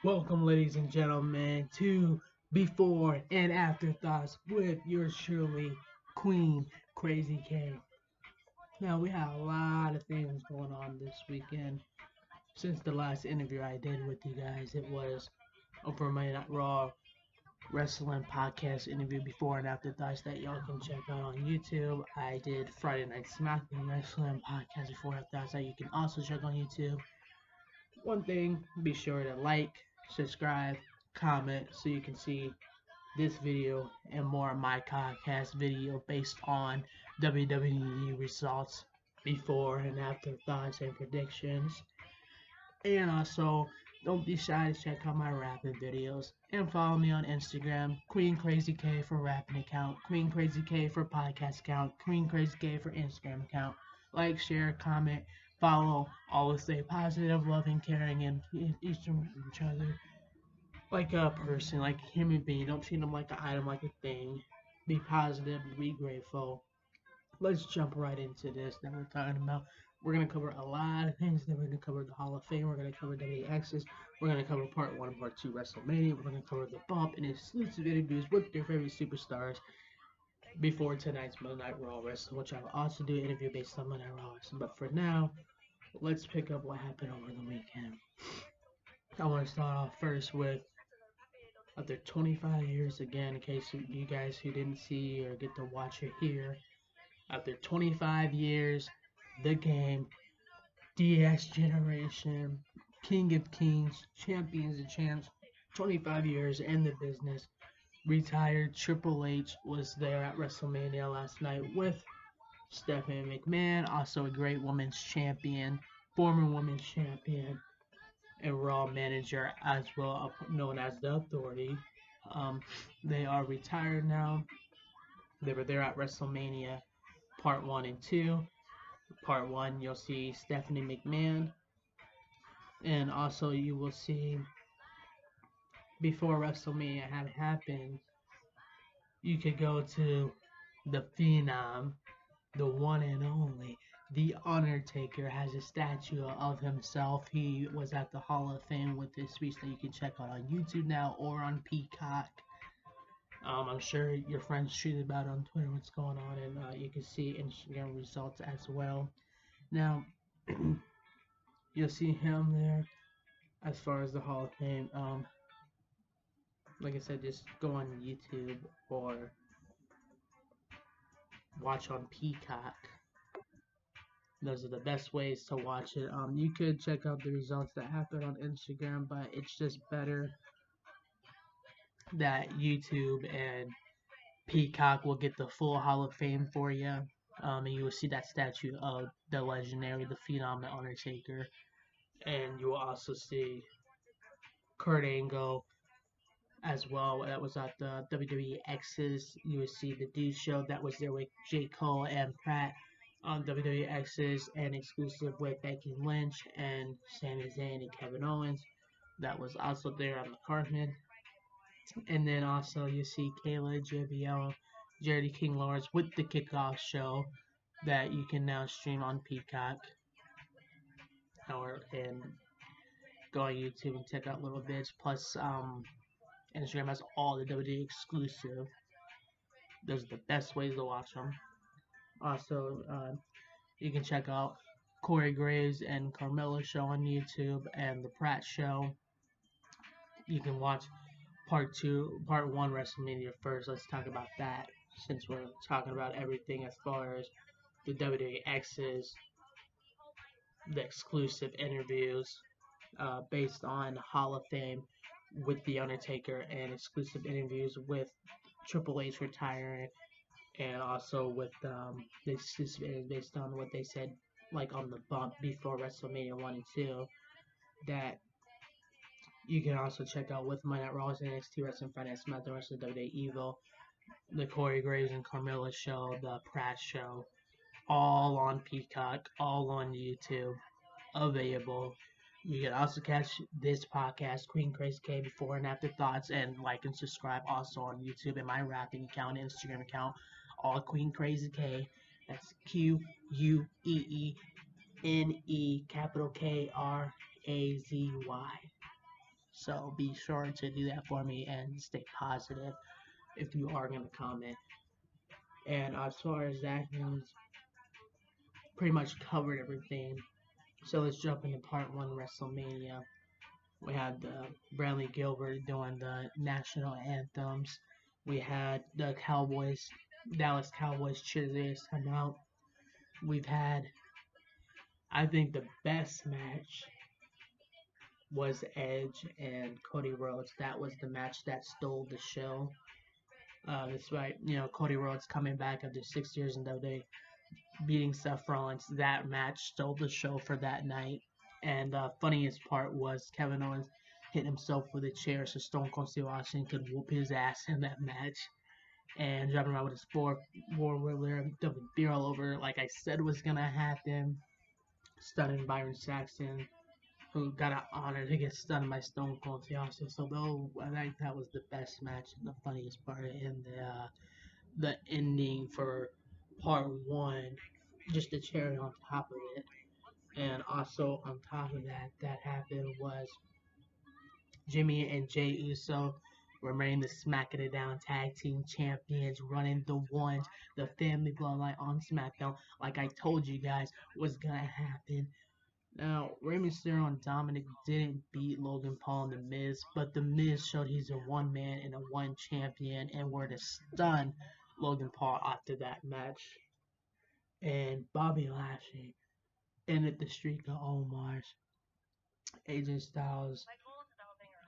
Welcome, ladies and gentlemen, to Before and After Thoughts with yours truly, Queen Krazy K. Now, we had a lot of things going on this weekend. Since the last interview I did with you guys, it was over my Night Raw Wrestling Podcast interview Before and After Thoughts that y'all can check out on YouTube. I did Friday Night SmackDown Wrestling Podcast Before and After Thoughts that you can also check on YouTube. One thing, be sure to like, subscribe, comment so you can see this video and more of my podcast video based on WWE results before and after thoughts and predictions. And also, don't be shy to check out my rapping videos and follow me on Instagram, Queen Krazy K for rapping account, Queen Krazy K for podcast account, Queen Krazy K for Instagram account. Like, share, comment, follow. Always stay positive, loving, caring, and each other like a person, like a human being. Don't treat them like an item, like a thing. Be positive, be grateful. Let's jump right into this that we're talking about. We're gonna cover a lot of things. Then we're gonna cover the Hall of Fame. We're gonna cover WX's. We're gonna cover Part One and Part Two WrestleMania. We're gonna cover the bump and exclusive interviews with their favorite superstars before tonight's Monday Night Raw Wrestling, which I'll also do an interview based on Monday Night Raw Wrestling. But for now, let's pick up what happened over the weekend. I want to start off first with after 25 years again, in case you guys who didn't see or get to watch it here, after 25 years, the game, DX Generation, King of Kings, Champions of Champs, 25 years in the business, retired. Triple H was there at WrestleMania last night with Stephanie McMahon, also a great women's champion, former women's champion, and Raw manager as well, known as the Authority. Um, they are retired now. They were there at WrestleMania Part 1 and 2. Part 1, you'll see Stephanie McMahon, and also you will see before WrestleMania had happened, you could go to the Phenom, the one and only. The Undertaker has a statue of himself. He was at the Hall of Fame with this speech that you can check out on YouTube now or on Peacock. I'm sure your friends tweeted about on Twitter what's going on, and you can see Instagram results as well. Now, you'll see him there as far as the Hall of Fame. Like I said, just go on YouTube or watch on Peacock. Those are the best ways to watch it. You could check out the results that happen on Instagram, but it's just better that YouTube and Peacock will get the full Hall of Fame for you. And you will see that statue of the legendary, the Phenom, the Undertaker. And you will also see Kurt Angle as well. That was at the WWE X's. You will see the Dude Show that was there with J. Cole and Pratt on WWE X's, and exclusive with Becky Lynch and Sami Zayn and Kevin Owens. That was also there on the Cartman. And then also you see Kayla, JBL, Jerry King Lawrence with the kickoff show that you can now stream on Peacock or and go on YouTube and check out little bits. Plus, Instagram has all the WWE exclusive. Those are the best ways to watch them. Also, you can check out Corey Graves and Carmella's show on YouTube and the Pratt show. You can watch part one WrestleMania first. Let's talk about that since we're talking about everything as far as the WWX's, the exclusive interviews based on Hall of Fame with The Undertaker and exclusive interviews with Triple H retiring and also with the exclusive interviews based on what they said like on the bump before WrestleMania 1 and 2 that you can also check out with Monday Night Raw's NXT Wrestling Friday Night SmackDown Wrestling WWE Evo, the Corey Graves and Carmella show, the Pratt show, all on Peacock, all on YouTube, available. You can also catch this podcast, Queen Krazy K, before and after thoughts, and like and subscribe also on YouTube and my rapping account, Instagram account, all Queen Krazy K. That's QUEENE capital KRAZY. So be sure to do that for me and stay positive if you are going to comment. And as far as that goes, pretty much covered everything. So let's jump into part one WrestleMania. We had Bradley Gilbert doing the national anthems. We had the Cowboys, Dallas Cowboys cheerleaders come out. We've had, I think, the best match was Edge and Cody Rhodes. That was the match that stole the show. That's right. Cody Rhodes coming back after 6 years in WWE, beating Seth Rollins. That match stole the show for that night. And the funniest part was Kevin Owens hit himself with a chair so Stone Cold Steve Austin could whoop his ass in that match. And jumping around with his four-wheeler, dumping beer all over, like I said was going to happen. Stunning Byron Saxton, who got an honor to get stunned by Stone Cold Steve Austin. So, though, I think that was the best match and the funniest part. And the ending for part one, just the cherry on top of it. And also on top of that, that happened was Jimmy and Jey Uso remain the Smack It Down Tag Team Champions, running the ones, the family bloodline on SmackDown, like I told you guys was gonna happen. Now, Rey Mysterio and Dominic didn't beat Logan Paul and The Miz, but The Miz showed he's a one man and a one champion, and were to stun Logan Paul after that match. And Bobby Lashley ended the streak of Omar's. AJ Styles,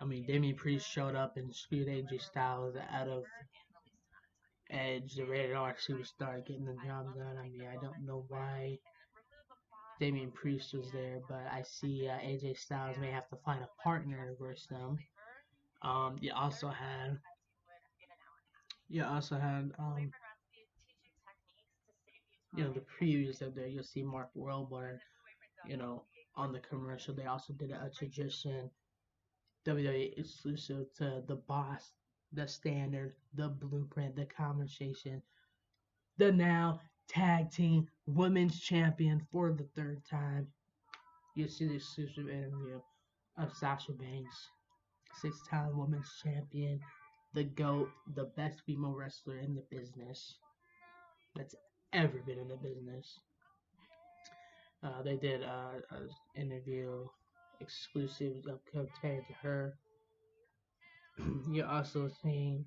Damian Priest showed up and screwed AJ Styles out of Edge, the rated R superstar, getting the job done. I don't know why Damian Priest was there, but I see AJ Styles may have to find a partner versus them. You also had the previews of there. You'll see Mark Wahlberg, you know, on the commercial. They also did a tradition WWE exclusive to the Boss, the Standard, the Blueprint, the Conversation, the now Tag Team Women's Champion for the third time. You'll see the exclusive interview of Sasha Banks, 6-time Women's Champion, the GOAT, the best female wrestler in the business that's ever been in the business. They did an interview exclusive compared to her. You're also seeing,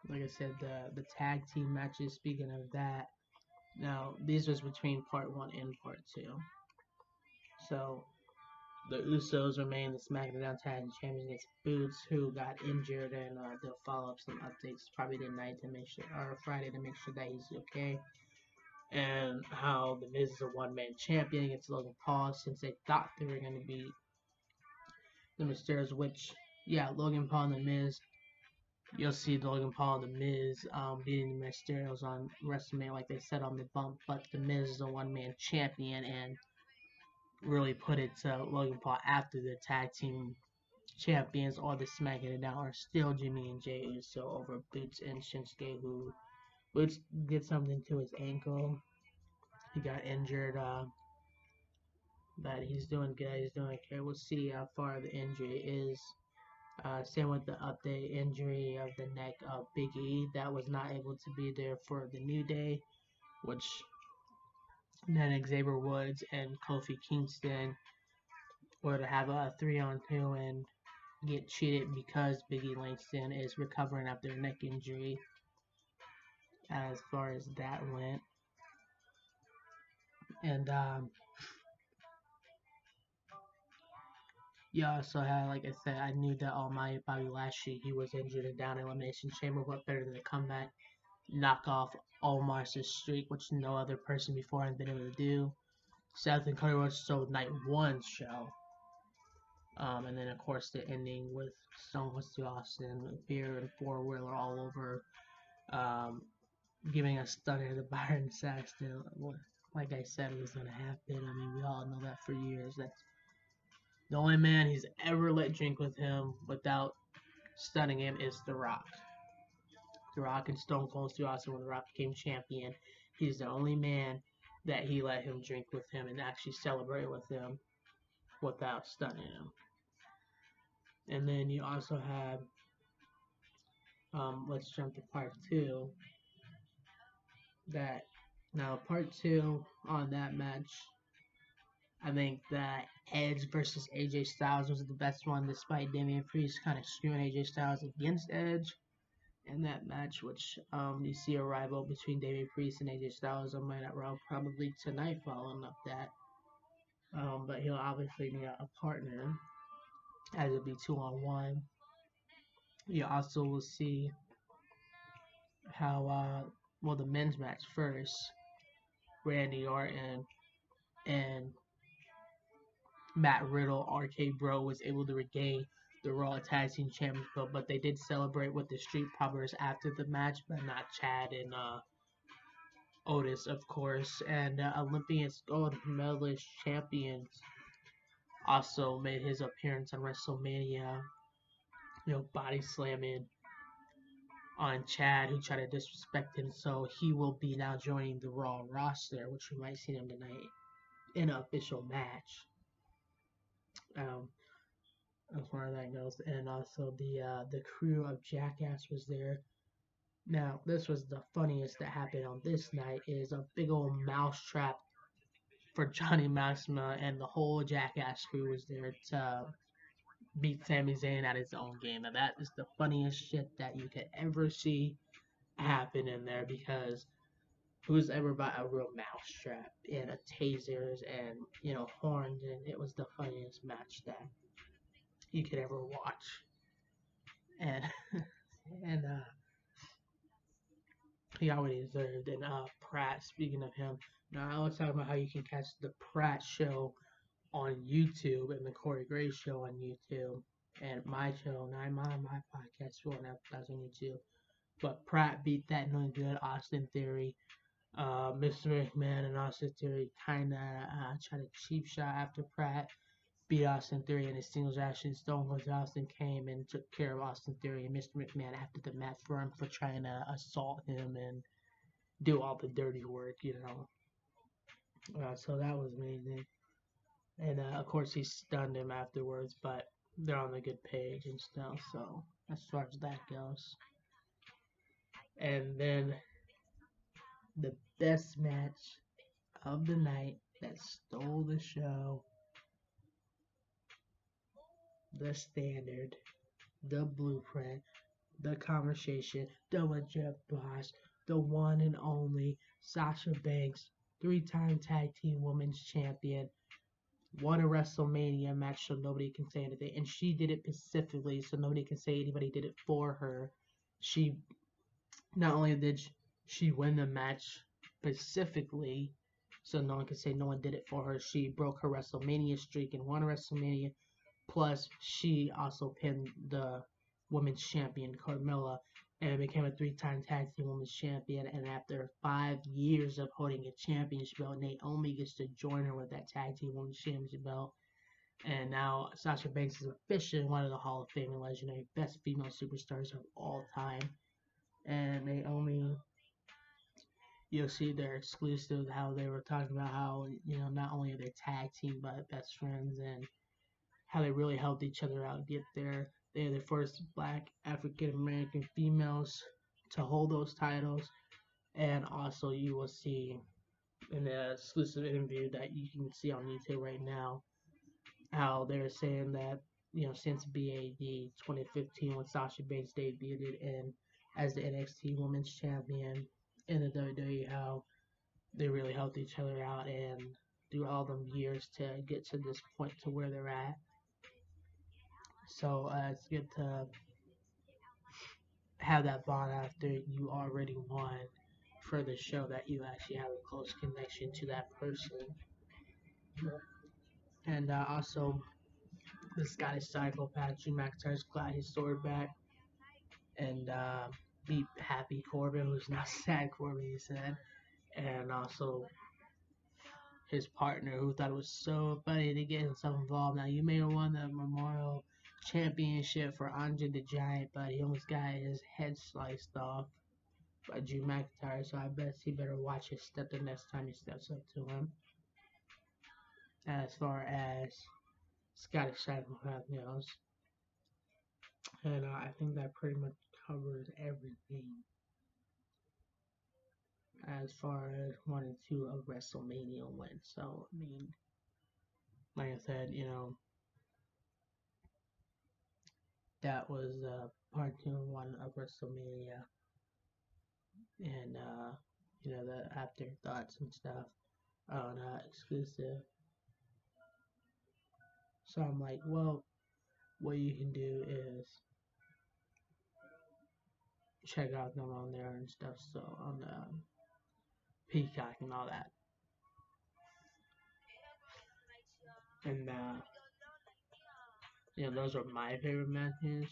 like I said, the tag team matches. Speaking of that, now these was between part one and part two. So the Usos remain the SmackDown Tag Team Champions against Boots, who got injured, and they'll follow up some updates probably tonight to make sure, or Friday to make sure that he's okay. And how the Miz is a one-man champion against Logan Paul, since they thought they were going to beat the Mysterios, which, yeah, Logan Paul and the Miz. You'll see Logan Paul and The Miz beating the Mysterios on WrestleMania, like they said on the bump, but The Miz is a one-man champion and really put it to Logan Paul after the tag team champions or the Smacking It Down are still Jimmy and Jey Uso over Boots and Shinsuke, who Boots did something to his ankle. He got injured, but he's doing good. He's doing okay. We'll see how far the injury is. Same with the update injury of the neck of Big E that was not able to be there for the New Day, which then Xavier Woods and Kofi Kingston were to have a 3-on-2 and get cheated because Big E Langston is recovering after a neck injury. As far as that went, and yeah, also had, like I said, I knew that Almighty Bobby Lashley, he was injured and down in Elimination Chamber. What better than to come back, knock off Omar's streak, which no other person before had been able to do. Seth and Cody Rhodes sold night one's show. And then, of course, the ending with Stone Cold Steve Austin, beer and four-wheeler all over, giving a stunner to Byron Saxton. Like I said, it was going to happen. We all know that for years. That's the only man he's ever let drink with him without stunning him is The Rock. The Rock and Stone Cold Steve Austin, when The Rock became champion, he's the only man that he let him drink with him and actually celebrate with him without stunning him. And then you also have, let's jump to part two. That now part two on that match, I think that Edge versus AJ Styles was the best one, despite Damian Priest kind of skewing AJ Styles against Edge in that match, which you see a rival between Damian Priest and AJ Styles on Monday Night Raw probably tonight following up that. But he'll obviously need a partner as it'll be 2-on-1. You also will see how, well, the men's match first, Randy Orton and Matt Riddle, RK Bro, was able to regain the Raw Tag Team Championship, but they did celebrate with the Street Profits after the match, but not Chad and Otis, of course. And Olympians Gold Medalist Champions also made his appearance on WrestleMania, body slamming on Chad, who tried to disrespect him. So he will be now joining the Raw roster, which we might see him tonight in an official match. Um, as far as that goes, and also the crew of Jackass was there. Now, this was the funniest that happened on this night is a big old mousetrap for Johnny Maxima, and the whole Jackass crew was there to beat Sami Zayn at his own game. Now, that is the funniest shit that you could ever see happen in there, because who's ever bought a real mousetrap and a tasers and horns, and it was the funniest match that you could ever watch. And and he already deserved. And Pratt, speaking of him, now I was talking about how you can catch the Pratt show on YouTube and the Corey Gray show on YouTube, and my show, my podcast show on YouTube. But Pratt beat that no good Austin Theory. Mr. McMahon and Austin Theory kind of tried a cheap shot after Pratt beat Austin Theory in a singles action. Stone Cold Austin came and took care of Austin Theory and Mr. McMahon after the match for him for trying to assault him and do all the dirty work. So that was amazing. And of course, he stunned him afterwards, but they're on the good page and stuff. So as far as that goes, and then the best match of the night that stole the show, the standard, the blueprint, the conversation, the legit boss, the one and only Sasha Banks, 3-time tag team women's champion, won a WrestleMania match so nobody can say anything. And she did it specifically so nobody can say anybody did it for her. She not only did she win the match specifically so no one can say no one did it for her, she broke her WrestleMania streak and won WrestleMania. Plus, she also pinned the women's champion, Carmella, and became a 3-time tag team women's champion. And after 5 years of holding a championship belt, Naomi gets to join her with that tag team women's championship belt. And now Sasha Banks is officially one of the Hall of Fame and legendary best female superstars of all time. And Naomi, you'll see their exclusive, how they were talking about how, not only are they tag team, but best friends, and how they really helped each other out get there. They're the first black African American females to hold those titles. And also, you will see in the exclusive interview that you can see on YouTube right now how they're saying that, since BAD 2015 when Sasha Banks debuted in as the NXT Women's Champion in the WWE, how they really helped each other out and through all them years to get to this point to where they're at. So it's good to have that bond after you already won for the show, that you actually have a close connection to that person. And also, the Scottish psychopath Drew McIntyre's got his sword back and beat Happy Corbin, who's now Sad Corbin, he said. And also his partner, who thought it was so funny to get himself involved. Now, you may have won the Memorial Championship for Andre the Giant, but he almost got his head sliced off by Drew McIntyre, so I bet he better watch his step the next time he steps up to him. As far as Scottish Psychopath goes. And I think that pretty much covers everything as far as 1 and 2 of WrestleMania went. So, I mean, like I said, that was part 2 and 1 of WrestleMania. And, the afterthoughts and stuff on exclusive. So I'm like, well, what you can do is check out them on there and stuff. So on the Peacock and all that. And those are my favorite matches.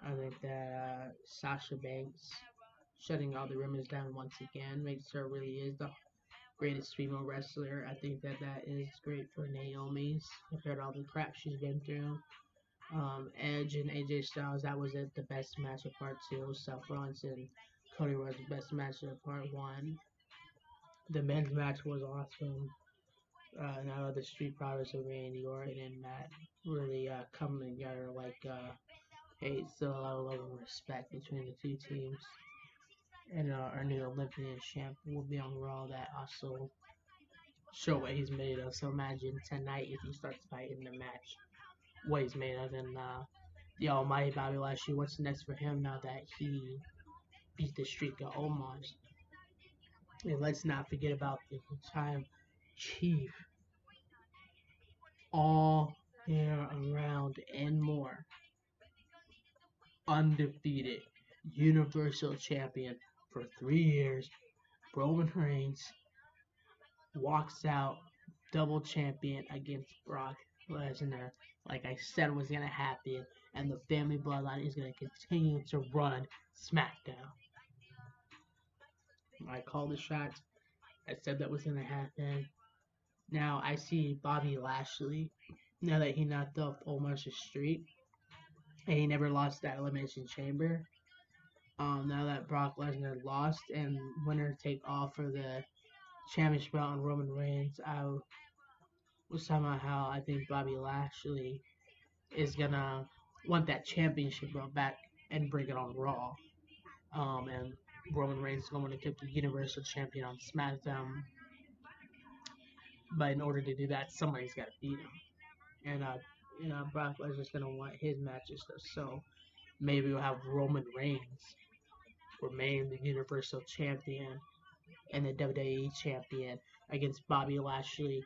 I think that Sasha Banks shutting all the rumors down once again makes her really is the greatest female wrestler. I think that is great for Naomi's compared to all the crap she's been through. Edge and AJ Styles, that was the best match of part 2. Seth Rollins and Cody was the best match of part 1. The men's match was awesome. Now the Street Profits of Randy Orton and Matt really coming together like hey, still a lot of love and respect between the two teams. And our new Olympian champ will be on Raw. That also show what he's made of. So imagine tonight if he starts fighting the match, what he's made of, and the almighty Bobby Lashley. What's next for him now that he beat the streak of Omos? And let's not forget about the time Chief, all year around and more, undefeated Universal Champion for 3 years. Roman Reigns walks out double champion against Brock Lesnar. Like I said was going to happen, and the family bloodline is going to continue to run SmackDown. I called the shots. I said that was going to happen. Now I see Bobby Lashley, now that he knocked off Omos streak, and he never lost that Elimination Chamber. Now that Brock Lesnar lost and winner take all for the championship on Roman Reigns, I was talking about how I think Bobby Lashley is gonna want that championship belt back and bring it on Raw. And Roman Reigns is going to keep the Universal Champion on SmackDown. But in order to do that, somebody's got to beat him. And Brock Lesnar's gonna want his matches. So maybe we'll have Roman Reigns remain the Universal Champion and the WWE Champion against Bobby Lashley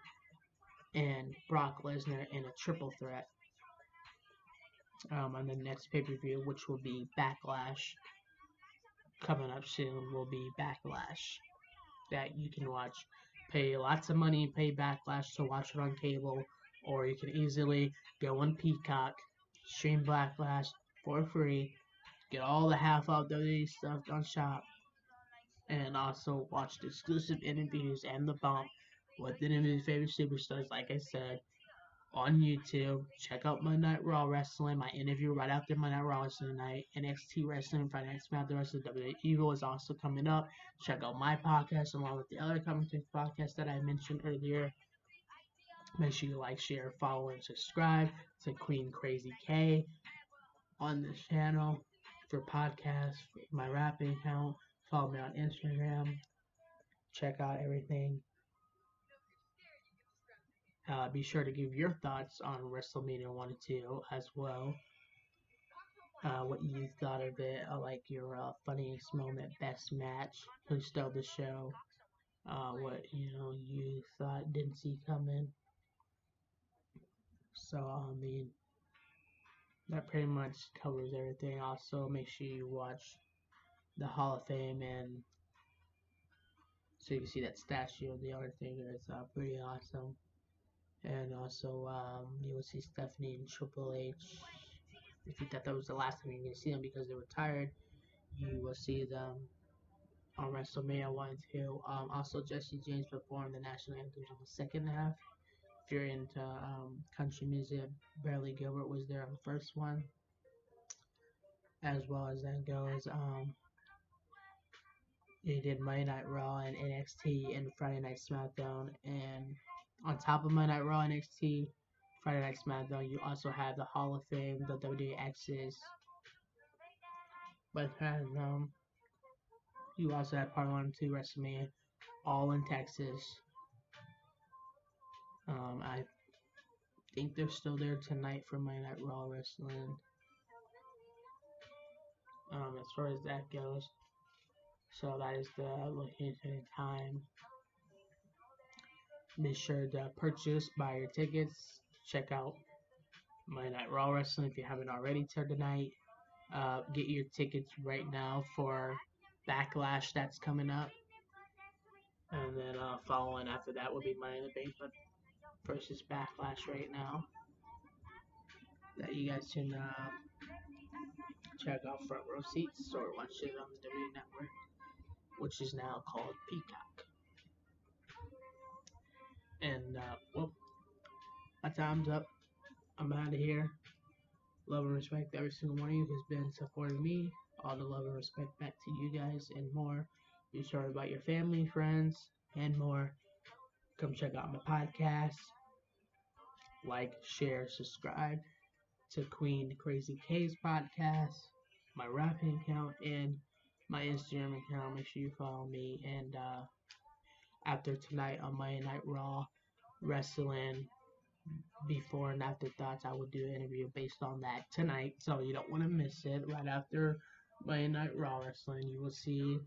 and Brock Lesnar in a triple threat on the next pay-per-view, which will be Backlash. Coming up soon will be Backlash that you can watch. Pay lots of money, pay Backlash to watch it on cable, or you can easily go on Peacock, stream Backlash for free, get all the half off WWE stuff on shop, and also watch the exclusive interviews and the bump with the new favorite superstars, like I said, on YouTube. Check out Monday Night Raw Wrestling, my interview right after Monday Night Raw Wrestling tonight. NXT Wrestling Friday Night SmackDown. The rest of WWE Evil is also coming up. Check out my podcast along with the other commentary podcasts that I mentioned earlier. Make sure you like, share, follow, and subscribe to Queen Krazy K on this channel for podcasts, for my rapping account. Follow me on Instagram. Check out everything. Be sure to give your thoughts on WrestleMania 1 and 2 as well. What you thought of it, like your funniest moment, best match, who stole the show, what you thought didn't see coming. So I mean, that pretty much covers everything. Also, make sure you watch the Hall of Fame, and so you can see that statue of the Undertaker. It's pretty awesome. And also, you will see Stephanie and Triple H. If you thought that was the last time you're going to see them because they retired, you will see them on WrestleMania 1 and 2. Also, Jesse James performed the national anthems on the second half. If you're into country music, Bradley Gilbert was there on the first one. As well as that goes, he did Monday Night Raw and NXT and Friday Night SmackDown. And on top of Monday Night Raw and NXT, Friday Night SmackDown, you also have the Hall of Fame, the WWX's. But you also had Part 1 and 2 WrestleMania, all in Texas. I think they're still there tonight for Monday Night Raw Wrestling. As far as that goes. So that is the location and time. Be sure to buy your tickets. Check out Monday Night Raw Wrestling if you haven't already tonight. Get your tickets right now for Backlash that's coming up. And then following after that will be Money in the Bank versus Backlash right now. That you guys can check out front row seats or watch it on the WWE Network, which is now called Peacock. And well, my time's up. I'm out of here. Love and respect every single one of you who's been supporting me. All the love and respect back to you guys and more. Be sure about your family, friends, and more. Come check out my podcast. Like, share, subscribe to Queen Krazy K's podcast, my rapping account, and my Instagram account. Make sure you follow me. And after tonight on Monday Night Raw Wrestling, before and after thoughts, I will do an interview based on that tonight, so you don't want to miss it. Right after Monday Night Raw Wrestling, you will see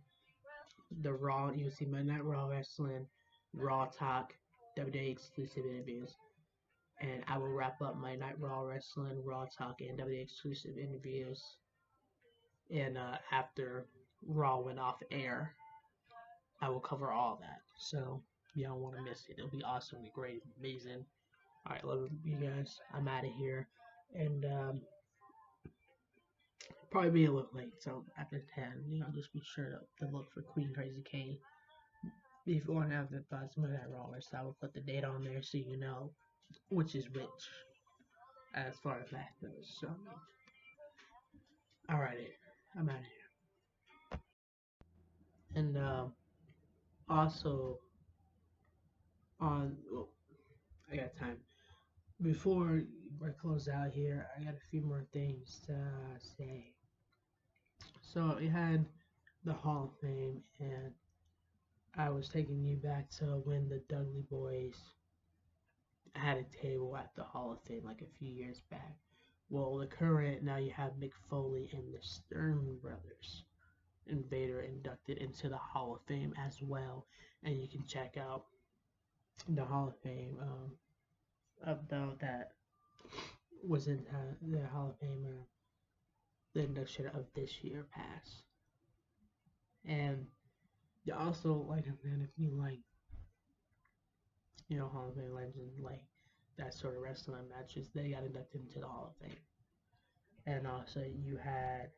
Monday Night Raw Wrestling, Raw Talk, WWE exclusive interviews, and I will wrap up Monday Night Raw Wrestling, Raw Talk, and WWE exclusive interviews. And after Raw went off air, I will cover all that. So you don't want to miss it. It'll be awesome, great, amazing. Alright, love you guys. I'm out of here. And probably be a little late, so after 10, just be sure to look for Queen Krazy K. Before and after thoughts of that Raw, so I will put the date on there so you know which is which as far as that goes. So, alrighty, I'm out of here. And also, I got time. Before I close out here, I got a few more things to say. So we had the Hall of Fame, and I was taking you back to when the Dudley Boys had a table at the Hall of Fame like a few years back. Well, now you have Mick Foley and the Stern Brothers and Vader inducted into the Hall of Fame as well, and you can check out the Hall of Fame about that was in the Hall of Fame the induction of this year past. And you also like man, if you like Hall of Fame legends, like that sort of wrestling matches, they got inducted into the Hall of Fame. And also you had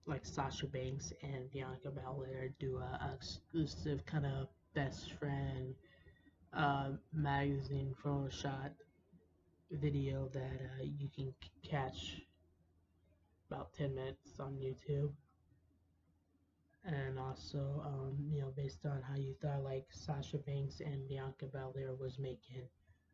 like Sasha Banks and Bianca Belair do a exclusive kind of best friend magazine photo shot video that you can catch about 10 minutes on YouTube. And also, based on how you thought like Sasha Banks and Bianca Belair was making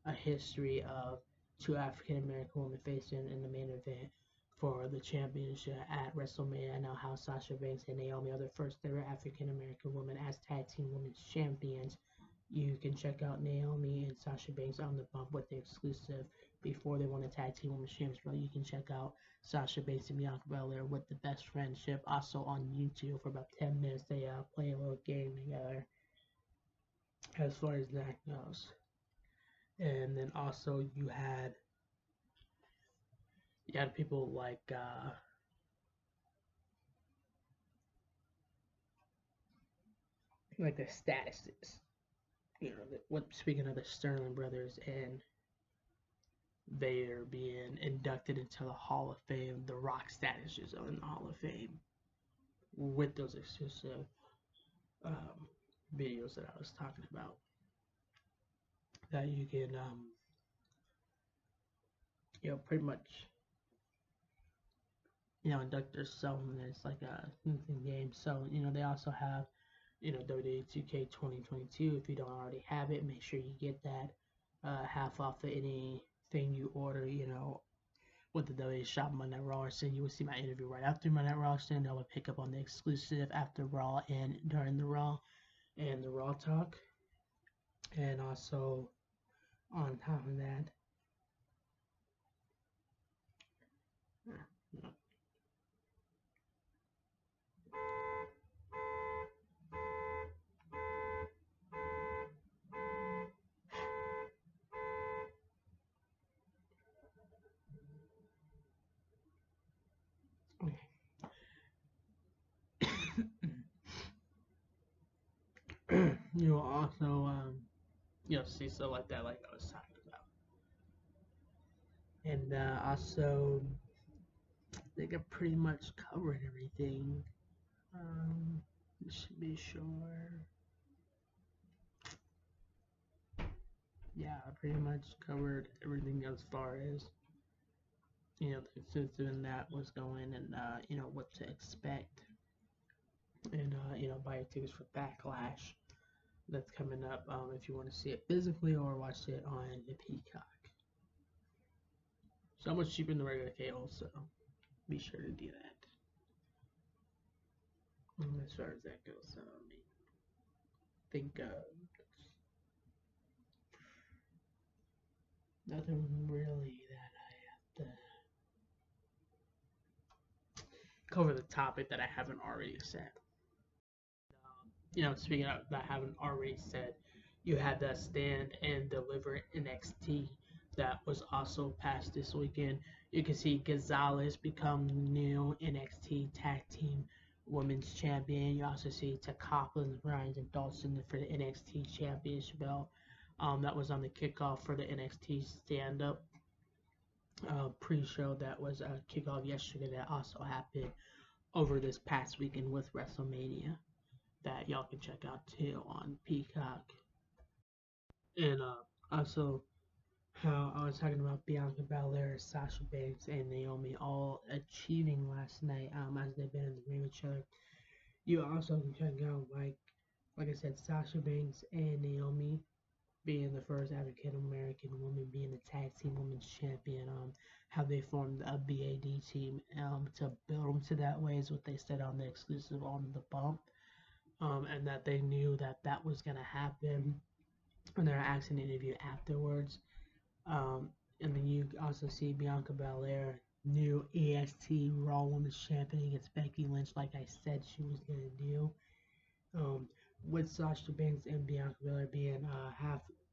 a history of two African American women facing in the main event for the championship at WrestleMania. Now, how Sasha Banks and Naomi are the first ever African American women as tag team women's champions. You can check out Naomi and Sasha Banks on the bump with the exclusive before they won the tag team women's championship. You can check out Sasha Banks and Bianca Belair with the best friendship also on YouTube for about 10 minutes. They play a little game together as far as that goes. And then also you had people like the statuses. Speaking of the Sterling brothers and Vader being inducted into the Hall of Fame, the Rock statuses are in the Hall of Fame with those exclusive videos that I was talking about that you can pretty much induct yourself, and it's like a game. So they also have WWE 2K 2022. If you don't already have it, make sure you get that half off of anything you order. With the WWE Shop Monday Night Raw or you will see my interview right after Monday Night Raw. I will pick up on the exclusive after Raw and during the Raw and the Raw talk. And also on top of that, you will also see stuff like that, like I was talking about. And also, I think I pretty much covered everything. Just to be sure. Yeah, I pretty much covered everything as far as the exclusive that was going and what to expect and buy your tickets for Backlash that's coming up if you want to see it physically or watch it on the Peacock. So much cheaper than the regular cable, so be sure to do that. As far as that goes, I think nothing really that I have to cover the topic that I haven't already said. Speaking of that I haven't already said, you had that Stand and Deliver NXT that was also passed this weekend. You can see Gonzalez become new NXT Tag Team Women's Champion. You also see Takapa, Ryan, and Dawson for the NXT Championship belt. That was on the kickoff for the NXT Stand Up pre-show that was a kickoff yesterday that also happened over this past weekend with WrestleMania that y'all can check out too on Peacock. And also how I was talking about Bianca Belair, Sasha Banks, and Naomi all achieving last night as they've been in the ring with each other. You also can check out like I said, Sasha Banks and Naomi being the first African American woman being the tag team women's champion. How they formed a BAD team to build them to that way is what they said on the exclusive on the bump. And that they knew that that was going to happen when they're asking an interview afterwards. And then you also see Bianca Belair, new EST Raw Women's Champion against Becky Lynch, like I said she was going to do. With Sasha Banks and Bianca Belair being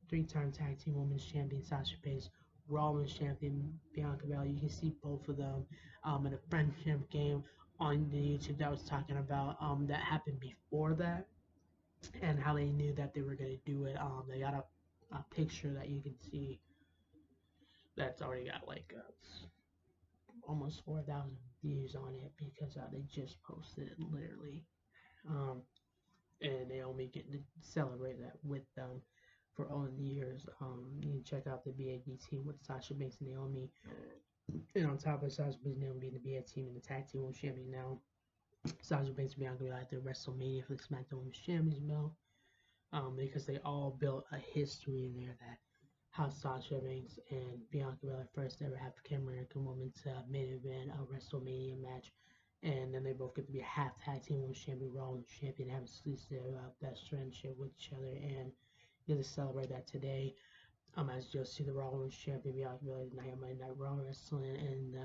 three-time tag team women's champion, Sasha Banks, Raw Women's Champion, Bianca Belair. You can see both of them in a friendship game on the YouTube that I was talking about that happened before that, and how they knew that they were going to do it. They got a picture that you can see that's already got like almost 4,000 views on it because they just posted it literally. And Naomi getting to celebrate that with them for all the years. You can check out the BAD team with Sasha Banks and Naomi. And on top of Sasha Banks and Naomi being the BAD team and the tag team women's champion now, Sasha Banks and Bianca will be at the WrestleMania for the SmackDown Women's Champions belt. Because they all built a history in there that how Sasha Banks and Bianca Belair first ever African American woman to main event a WrestleMania match, and then they both get to be a half tag team women's champion, Raw women's champion, have exclusive best friendship with each other, and get to celebrate that today. As you'll see the Raw women's champion Bianca Belair tonight on Monday Night Raw wrestling, and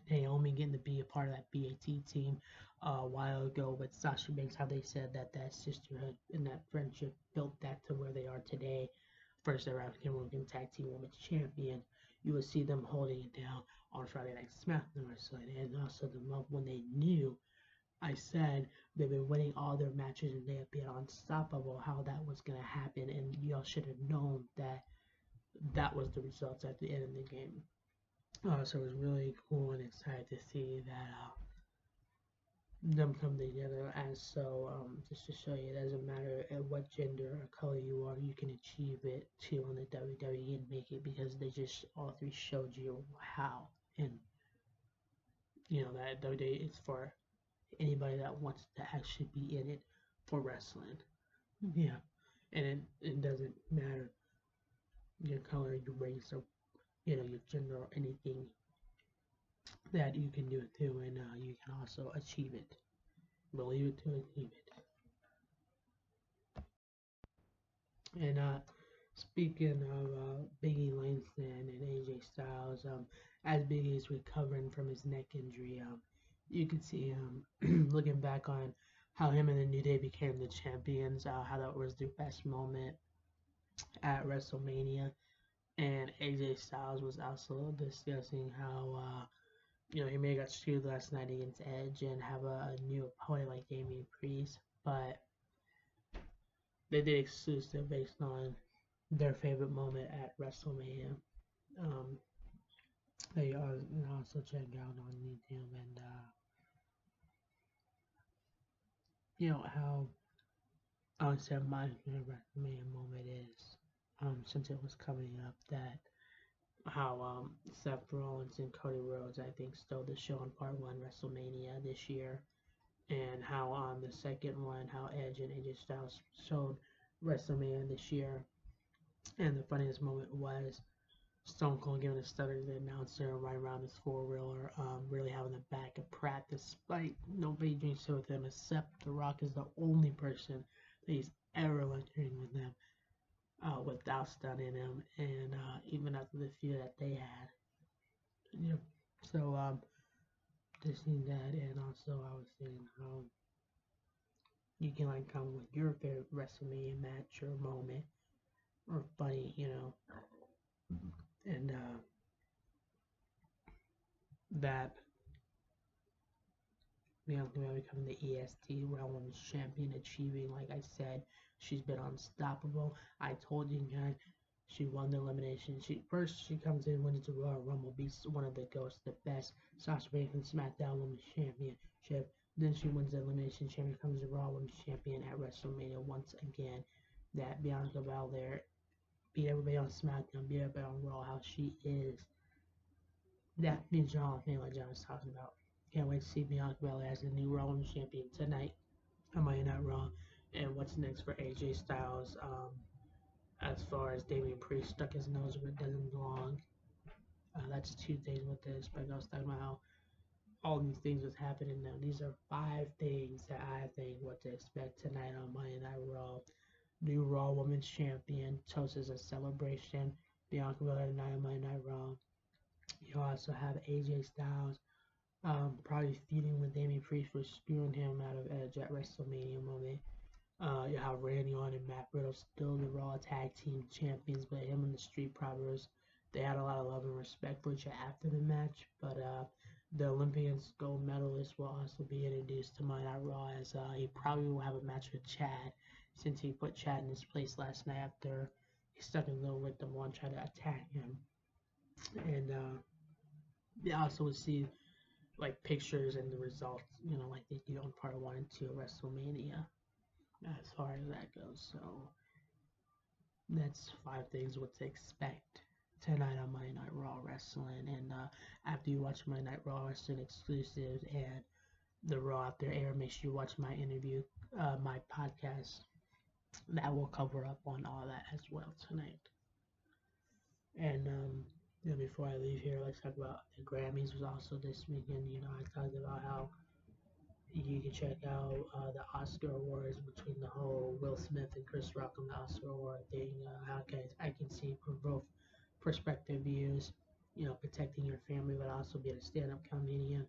Naomi getting to be a part of that BAT team a while ago with Sasha Banks, how they said that sisterhood and that friendship built that to where they are today. First ever African American Tag Team Women's Champion. You will see them holding it down on Friday Night SmackDown wrestling, and also the month when they knew. I said they've been winning all their matches and they have been unstoppable. How that was gonna happen, and y'all should have known that that was the results at the end of the game. So it was really cool and excited to see that them come together. And so just to show you, it doesn't matter what gender or color you are, you can achieve it too on the WWE and make it, because they just all three showed you how. And that WWE is for anybody that wants to actually be in it for wrestling. Yeah, and it doesn't matter your color, your race, or your gender or anything that you can do it too, and you can also achieve it. Believe it to achieve it. And speaking of Biggie Langston and AJ Styles, as Biggie is recovering from his neck injury, you can see him looking back on how him and the New Day became the champions, how that was their best moment at WrestleMania. And AJ Styles was also discussing how he may have got screwed last night against Edge and have a new opponent like Damian Priest, but they did exclusive based on their favorite moment at WrestleMania. Um, they are also check out on YouTube and how honestly my favorite WrestleMania moment is since it was coming up that how Seth Rollins and Cody Rhodes I think stole the show on Part One WrestleMania this year, and how on the second one how Edge and AJ Styles showed WrestleMania this year, and the funniest moment was Stone Cold giving a stutter to the announcer right around his four-wheeler, really having the back of Pratt despite nobody drinks it with him except The Rock is the only person that he's ever lecturing with them without stunning him, and even after the feud that they had. Yeah. So just seeing that, and also I was saying how you can like come with your favorite WrestleMania match or moment or funny, and that Bianca Belair becoming the EST Raw Women's Champion, achieving, like I said, she's been unstoppable. I told you guys, she won the elimination. She comes in, wins the Royal Rumble, beats one of the ghosts, the best Sasha Banks SmackDown Women's Championship. Then she wins the elimination champion, becomes the Raw Women's Champion at WrestleMania once again. That Bianca Belair beat everybody on SmackDown, beat everybody on Raw. How she is. That means John, like John was talking about. Can't wait to see Bianca Belair as the new Raw Women's Champion tonight. Am I not wrong? And what's next for AJ Styles? As far as Damian Priest stuck his nose where it doesn't belong. That's two things with this, but I was talking about how all these things was happening now. These are 5 things that I think what to expect tonight on Monday Night Raw. New Raw Women's Champion toasts as a celebration. Bianca Belair tonight on Monday Night Raw. You also have AJ Styles probably feuding with Damian Priest for screwing him out of Edge at WrestleMania moment. You have Randy Orton and Matt Riddle still the Raw Tag Team Champions, but him and the Street Profits, they had a lot of love and respect for each other after the match. But the Olympians gold medalist will also be introduced to Monday Night Raw as he probably will have a match with Chad, since he put Chad in his place last night after he stuck his little with them one tried to attack him. And they also will see like pictures and the results, like they do on Part 1 and 2 of WrestleMania as far as that goes. So that's 5 things what to expect tonight on Monday Night Raw Wrestling. And after you watch Monday Night Raw Wrestling exclusives and the Raw after air, make sure you watch my interview, my podcast. That will cover up on all that as well tonight. And before I leave here, let's talk about the Grammys was also this weekend. I talked about how you can check out the Oscar awards between the whole Will Smith and Chris Rock on the Oscar award thing. How I can see from both perspective views, protecting your family, but also being a stand-up comedian.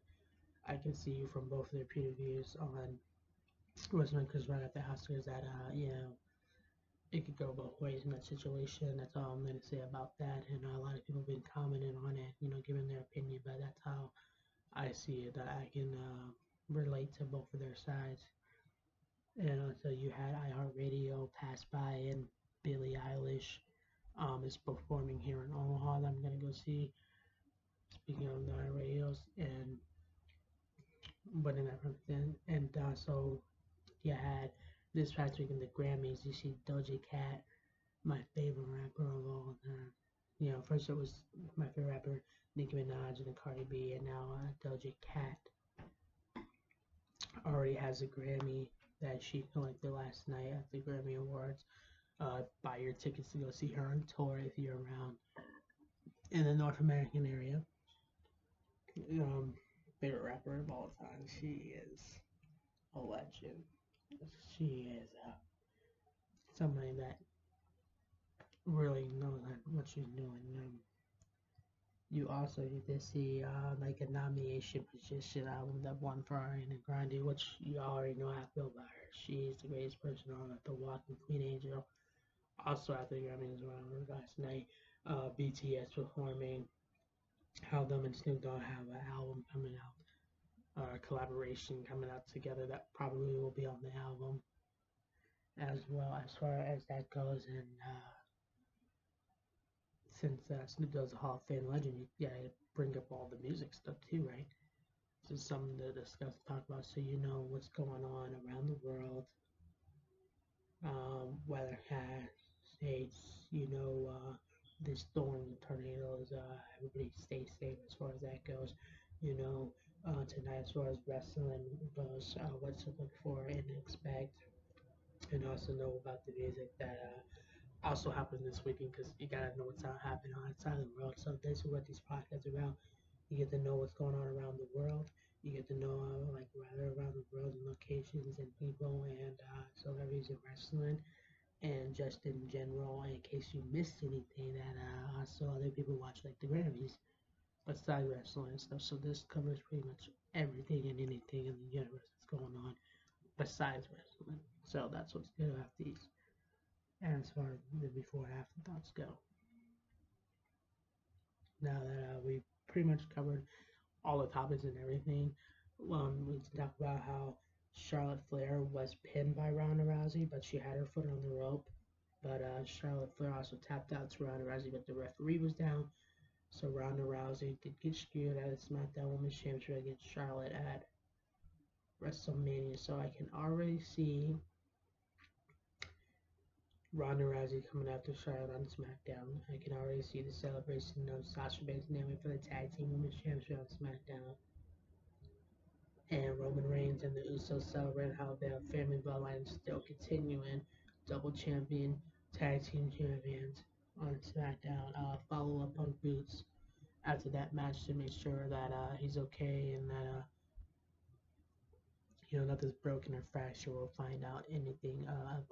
I can see you from both of their point of views on Will Smith and Chris Rock at the Oscars. That it could go both ways in that situation. That's all I'm gonna say about that. And a lot of people have been commenting on it, giving their opinion. But that's how I see it. That I can relate to both of their sides. And also you had iHeartRadio pass by, and Billie Eilish is performing here in Omaha that I'm gonna go see. Speaking of the iHeartRadios and but in that then, and so you had this past week in the Grammys, you see Doja Cat, my favorite rapper of all time. First it was my favorite rapper Nicki Minaj and then Cardi B, and now Doja Cat already has a Grammy that she collected last night at the Grammy Awards. Buy your tickets to go see her on tour if you're around in the North American area. Um, Favorite rapper of all time. She is a legend. She is somebody that really knows what she's doing. You also get to see like a nomination position album that won for Ariana Grande, which you already know how I feel about her. She's the greatest person on earth, the walking Queen Angel. Also at the Grammys around last night, BTS performing. How them and Snoop Dogg have an album coming out, collaboration coming out together that probably will be on the album as well as far as that goes. And since Snoop Dogg's a Hall of Fame legend, you gotta bring up all the music stuff too, right? So something to discuss, talk about, so you know what's going on around the world. Weather has states, the storms and tornadoes. Everybody stay safe as far as that goes. Tonight as far as wrestling goes, what to look for and expect, and also know about the music that also happened this weekend, because you gotta know what's happening outside of the world. So this is what these podcasts are about. You get to know what's going on around the world. You get to know like rather around the world and locations and people and celebrities in wrestling, and just in general, in case you missed anything that also other people watch, like the Grammys, besides wrestling and stuff. So this covers pretty much everything and anything in the universe that's going on besides wrestling. So that's what's good about these. And as far as the before and after thoughts go, now that we've pretty much covered all the topics and everything, we can talk about how Charlotte Flair was pinned by Ronda Rousey, but she had her foot on the rope. But Charlotte Flair also tapped out to Ronda Rousey, but the referee was down. So Ronda Rousey did get screwed at a SmackDown Women's Championship against Charlotte at WrestleMania. So I can already see Ronda Rousey coming after Charlotte on SmackDown. I can already see the celebration of Sasha Banks naming for the Tag Team Women's Championship on SmackDown. And Roman Reigns and the Usos celebrate how their family bloodline is still continuing. Double champion, tag team champions on SmackDown. Follow up on Boots after that match to make sure that he's okay and that nothing's broken or fractured. We'll find out anything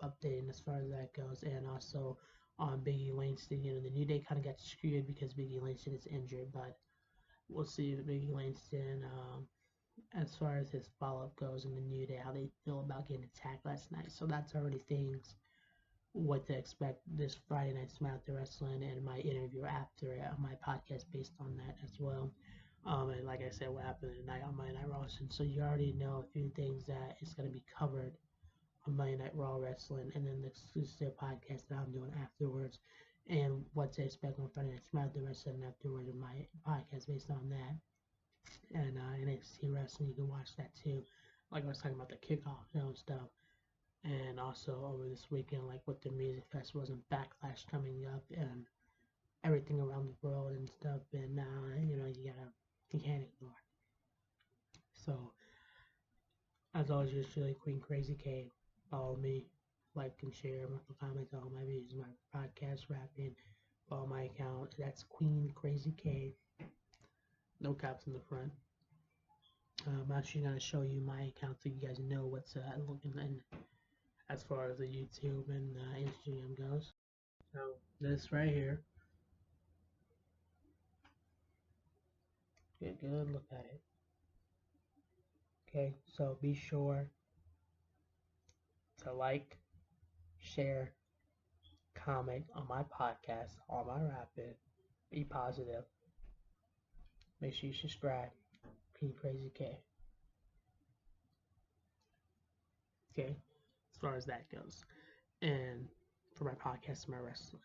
updating as far as that goes. And also on Biggie Langston, the New Day kind of got screwed because Biggie Langston is injured, but we'll see if Biggie Langston, as far as his follow-up goes in the New Day, how they feel about getting attacked last night. So that's already things what to expect this Friday night SmackDown Wrestling, and my interview after it on my podcast based on that as well. And like I said, what happened tonight on Monday Night Raw. So you already know a few things that is going to be covered on Monday Night Raw Wrestling, and then the exclusive podcast that I'm doing afterwards, and what to expect on Friday Night SmackDown Wrestling afterwards in my podcast based on that. And NXT Wrestling, you can watch that too. Like I was talking about the kickoff and stuff. And also over this weekend, like with the music festivals and Backlash coming up and everything around the world and stuff. And you can't ignore. So as always, you're truly Queen Krazy K. Follow me, like and share, comment on my videos, my podcast, rapping. Follow my account. That's Queen Krazy K. No caps in the front. I'm actually gonna show you my account so you guys know what's looking in as far as the YouTube and Instagram goes. So this right here, get a good look at it. Okay, so be sure to like, share, comment on my podcast, on my rapping. Be positive. Make sure you subscribe. P Krazy K. Okay, as far as that goes, and for my podcast, my wrestling,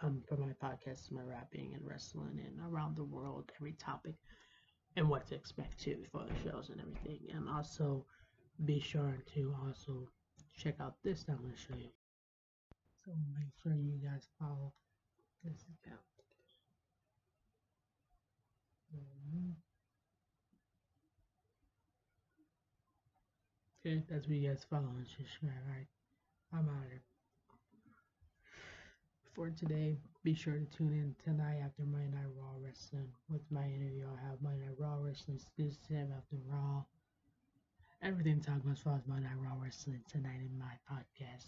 and for my podcast, my rapping and wrestling, and around the world, every topic, and what to expect too for the shows and everything. And also be sure to also check out this that I'm going to show you. So make sure you guys follow this account. Okay, that's what you guys follow and subscribe. Alright, I'm out of here. For today, be sure to tune in tonight after Monday Night Raw Wrestling. With my interview, I'll have Monday Night Raw Wrestling exclusive after Raw. Everything talking as far as Monday Night Raw Wrestling tonight in my podcast.